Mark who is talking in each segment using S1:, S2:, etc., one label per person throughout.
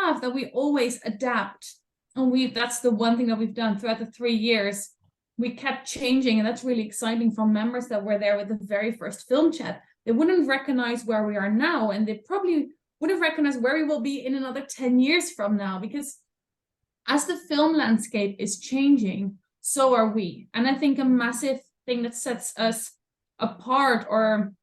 S1: have that we always adapt. And that's the one thing that we've done throughout the 3 years. We kept changing, and that's really exciting from members that were there with the very first film chat. They wouldn't recognize where we are now, and they probably wouldn't recognize where we will be in another 10 years from now, because as the film landscape is changing, so are we. And I think a massive thing that sets us apart, or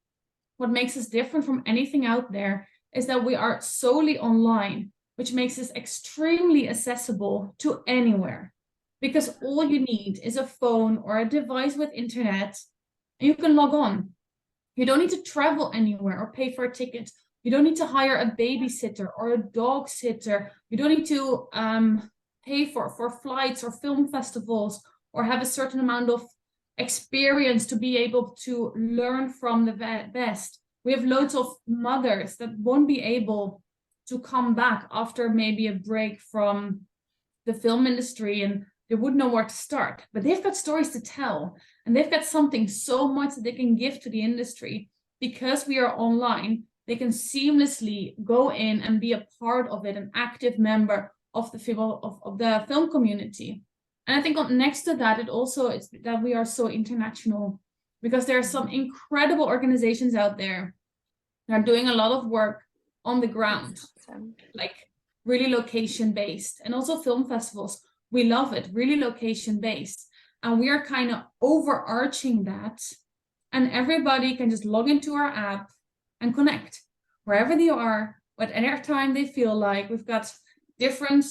S1: what makes us different from anything out there, is that we are solely online, which makes us extremely accessible to anywhere. Because all you need is a phone or a device with internet, and you can log on. You don't need to travel anywhere or pay for a ticket. You don't need to hire a babysitter or a dog sitter. You don't need to pay for flights or film festivals, or have a certain amount of experience to be able to learn from the best. We have loads of mothers that won't be able to come back after maybe a break from the film industry, and they wouldn't know where to start, but they've got stories to tell, and they've got something so much that they can give to the industry. Because we are online, they can seamlessly go in and be a part of it, an active member of the film community. And I think next to that, it's that we are so international, because there are some incredible organizations out there that are doing a lot of work on the ground, like really location based, and also film festivals. We love it, really location based. And we are kind of overarching that, and everybody can just log into our app and connect wherever they are, at any time they feel like. We've got different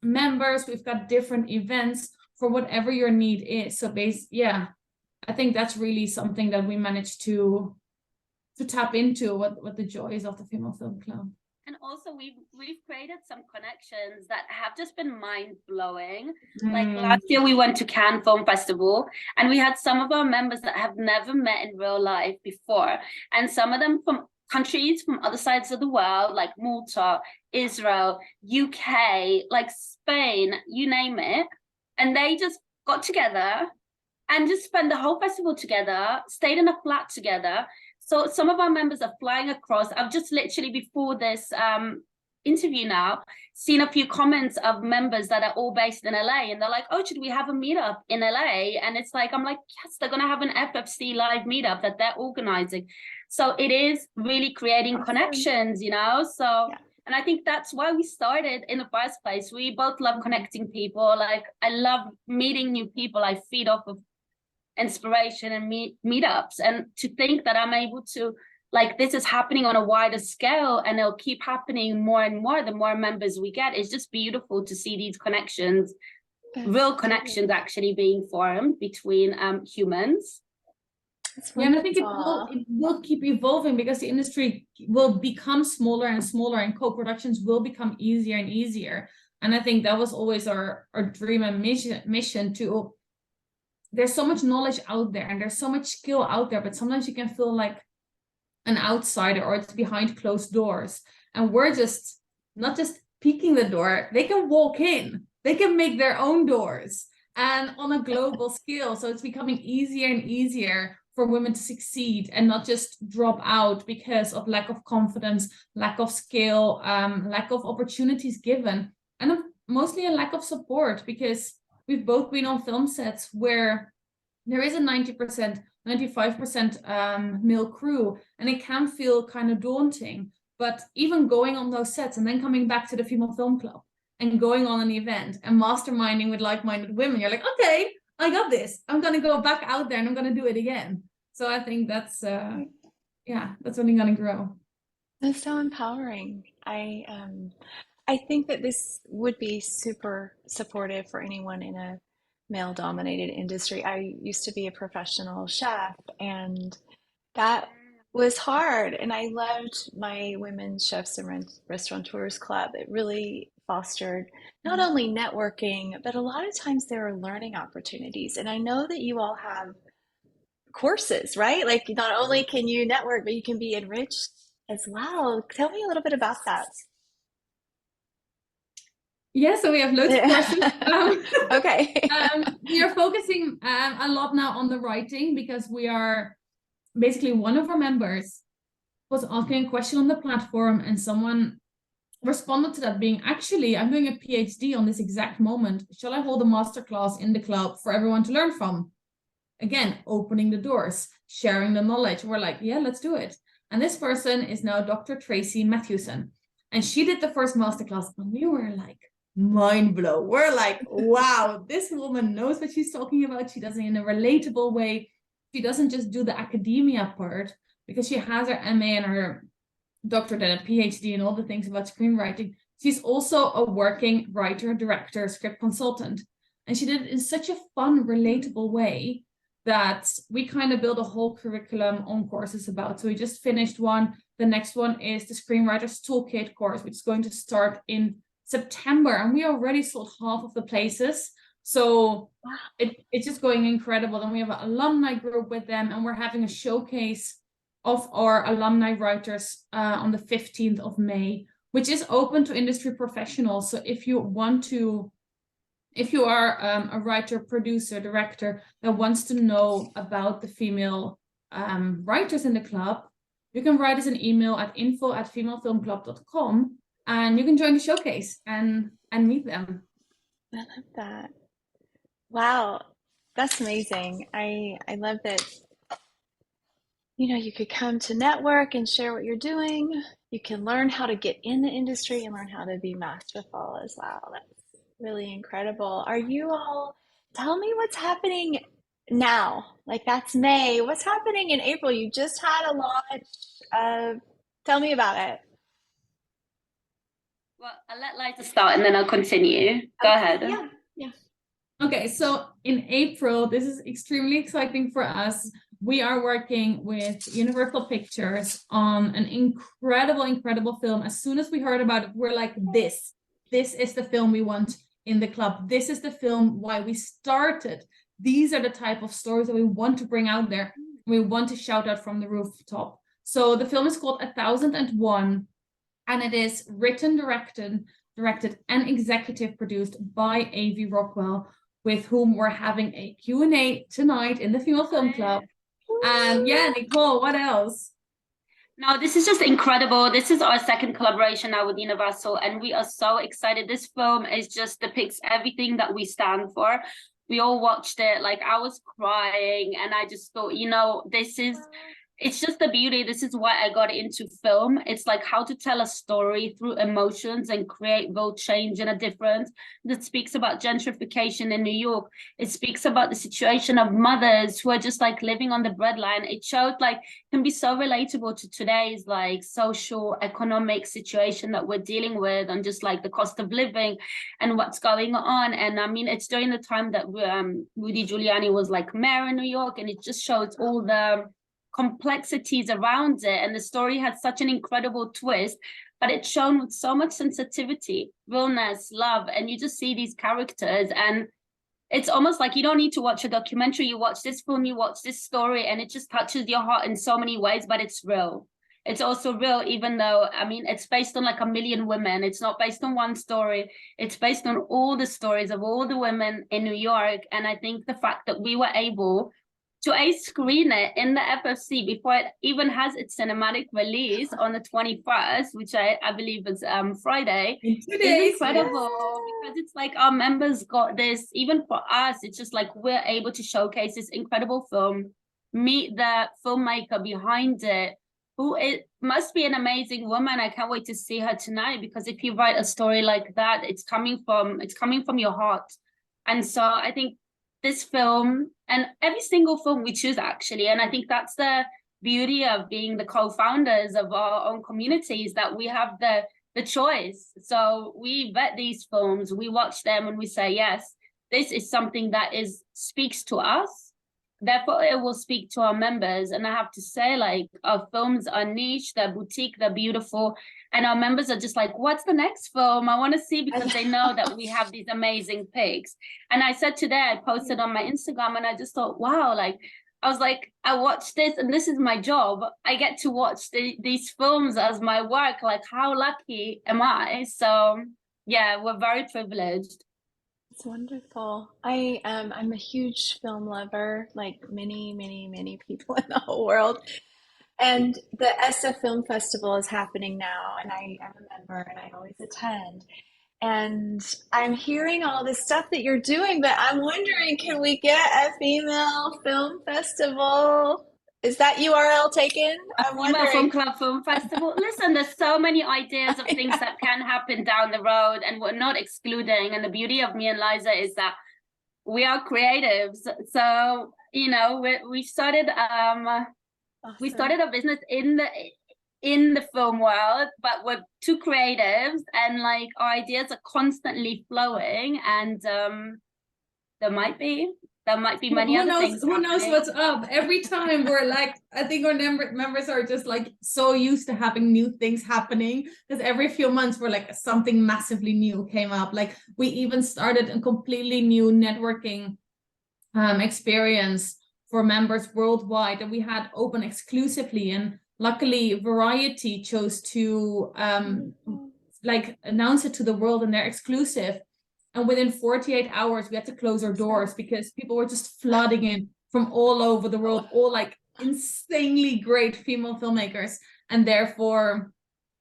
S1: members, we've got different events for whatever your need is. So I think that's really something that we managed to tap into, what the joys of the Female Film Club.
S2: And also we've created some connections that have just been mind-blowing. Like last year we went to Cannes Film Festival, and we had some of our members that have never met in real life before, and some of them from countries from other sides of the world, like Malta, Israel, UK, like Spain, you name it. And they just got together and just spent the whole festival together, stayed in a flat together. So some of our members are flying across. I've just literally before this interview now seen a few comments of members that are all based in LA, and they're like, oh, should we have a meetup in LA? And it's like, I'm like, yes, they're going to have an FFC live meetup that they're organizing. So it is really creating connections, you know? So, yeah. And I think that's why we started in the first place. We both love connecting people. Like, I love meeting new people. I feed off of inspiration and meetups, and to think that I'm able to, like, this is happening on a wider scale, and it'll keep happening more and more the more members we get. It's just beautiful to see these connections, real connections actually being formed between humans.
S1: Yeah, and I think it will keep evolving, because the industry will become smaller and smaller, and co-productions will become easier and easier. And I think that was always our dream and mission to. There's so much knowledge out there, and there's so much skill out there, but sometimes you can feel like an outsider, or it's behind closed doors. And we're just not just peeking the door. They can walk in, they can make their own doors, and on a global scale. So it's becoming easier and easier for women to succeed and not just drop out because of lack of confidence, lack of skill, lack of opportunities given, and mostly a lack of support, because we've both been on film sets where there is a 90%, 95% male crew, and it can feel kind of daunting. But even going on those sets and then coming back to the Female Film Club and going on an event and masterminding with like-minded women, you're like, okay, I got this. I'm going to go back out there and I'm going to do it again. So I think that's only going to grow.
S3: That's so empowering. I think that this would be super supportive for anyone in a male-dominated industry. I used to be a professional chef, and that was hard. And I loved my Women's Chefs and Restaurateurs Club. It really fostered not only networking, but a lot of times there are learning opportunities. And I know that you all have courses, right? Like, not only can you network, but you can be enriched as well. Tell me a little bit about that.
S1: Yeah, so we have loads of courses.
S3: Okay.
S1: We are focusing a lot now on the writing, because we are basically, one of our members was asking a question on the platform, and someone responded to that being, actually, I'm doing a PhD on this exact moment. Shall I hold a masterclass in the club for everyone to learn from? Again, opening the doors, sharing the knowledge. We're like, yeah, let's do it. And this person is now Dr. Tracy Matthewson. And she did the first masterclass, and we were like, mind blown. We're like, wow, this woman knows what she's talking about. She does it in a relatable way. She doesn't just do the academia part, because she has her MA and her doctorate and a PhD and all the things about screenwriting. She's also a working writer, director, script consultant. And she did it in such a fun, relatable way that we kind of build a whole curriculum on courses about. So we just finished one. The next one is the Screenwriters Toolkit course, which is going to start in September. And we already sold half of the places. So it's just going incredible. And we have an alumni group with them, and we're having a showcase of our alumni writers on the 15th of May, which is open to industry professionals. So if you are a writer, producer, director that wants to know about the female writers in the club, you can write us an email at info@femalefilmclub.com, and you can join the showcase and meet them.
S3: I love that. Wow, that's amazing. I love that, you could come to network and share what you're doing. You can learn how to get in the industry and learn how to be masterful as well. That's really incredible. Tell me what's happening now. Like, that's May. What's happening in April? You just had a launch. Tell me about it.
S2: Well, I'll let Liza start and then I'll continue. Go ahead.
S3: Yeah.
S1: Okay, so in April, this is extremely exciting for us. We are working with Universal Pictures on an incredible film. As soon as we heard about it, we're like, this is the film we want in the club. This is the film why we started. These are the type of stories that we want to bring out there. We want to shout out from the rooftop. So the film is called 1001, and it is written, directed, and executive produced by A.V. Rockwell, with whom we're having a Q&A tonight in the Female Film Club. And yeah, Nicole, what else?
S2: No, this is just incredible. This is our second collaboration now with Universal, and we are so excited. This film is just depicts everything that we stand for. We all watched it, like I was crying, and I just thought, it's just the beauty. This is why I got into film. It's like how to tell a story through emotions and create real change and a difference. That speaks about gentrification in New York. It speaks about the situation of mothers who are just like living on the breadline. It showed like can be so relatable to today's like social economic situation that we're dealing with, and just like the cost of living and what's going on. And I mean, it's during the time that Rudy Giuliani was like mayor in New York, and it just shows all the complexities around it, and the story had such an incredible twist, but it's shown with so much sensitivity, realness, love, and you just see these characters, and it's almost like you don't need to watch a documentary. You watch this film, you watch this story, and it just touches your heart in so many ways. But it's real. It's also real, even though, I mean, it's based on like a million women. It's not based on one story. It's based on all the stories of all the women in New York. And I think the fact that we were able to screen it in the FFC before it even has its cinematic release on the 21st, which I believe is Friday, is incredible. Because it's like our members got this. Even for us, it's just like we're able to showcase this incredible film, meet the filmmaker behind it, who it must be an amazing woman. I can't wait to see her tonight, because if you write a story like that, it's coming from your heart. And so I think this film, and every single film we choose actually, and I think that's the beauty of being the co-founders of our own communities, that we have the choice. So we vet these films, we watch them, and we say, yes, this is something that speaks to us, therefore it will speak to our members. And I have to say, like, our films are niche, they're boutique, they're beautiful, and our members are just like, what's the next film I want to see? Because they know that we have these amazing picks. And I said today, I posted on my Instagram, and I just thought, wow, like, I was like, I watched this, and this is my job. I get to watch these films as my work. Like, how lucky am I? So yeah, we're very privileged.
S3: It's wonderful. I'm a huge film lover, like many people in the whole world. And the SF Film Festival is happening now, and I'm a member and I always attend. And I'm hearing all this stuff that you're doing, but I'm wondering, can we get a female film festival? Is that URL taken? I'm
S2: Female Film
S3: wondering.
S2: Club Film Festival. Listen, there's so many ideas of things
S3: Yeah.
S2: that can happen down the road, and we're not excluding. And the beauty of me and Liza is that we are creatives. So, you know, we started we
S3: Awesome.
S2: started a business in the film world, but we're two creatives, and like our ideas are constantly flowing, and there might be many
S1: Who
S2: other
S1: knows?
S2: things
S1: Who knows
S2: happening.
S1: what's up? Every time we're like, I think our members are just like so used to having new things happening, because every few months we're like something massively new came up. Like we even started a completely new networking experience for members worldwide that we had open exclusively, and luckily Variety chose to like announce it to the world in their exclusive. And within 48 hours, we had to close our doors because people were just flooding in from all over the world, all like insanely great female filmmakers. And therefore,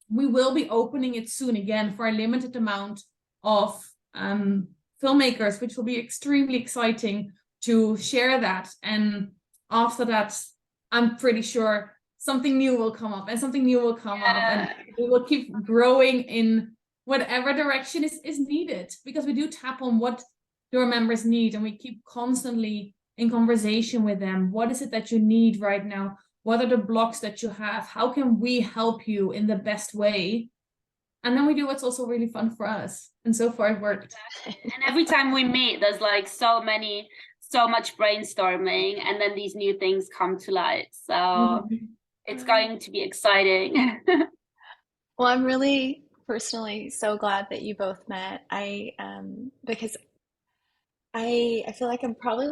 S1: we will be opening it soon again for a limited amount of filmmakers, which will be extremely exciting to share that. And after that, I'm pretty sure something new will come up, and something new will come up, and we will keep growing in whatever direction is needed, because we do tap on what your members need, and we keep constantly in conversation with them. What is it that you need right now? What are the blocks that you have? How can we help you in the best way? And then we do what's also really fun for us. And so far it worked.
S2: And every time we meet, there's like so much brainstorming, and then these new things come to light. So it's going to be exciting.
S3: Well, I'm really personally so glad that you both met. Because I feel like I'm probably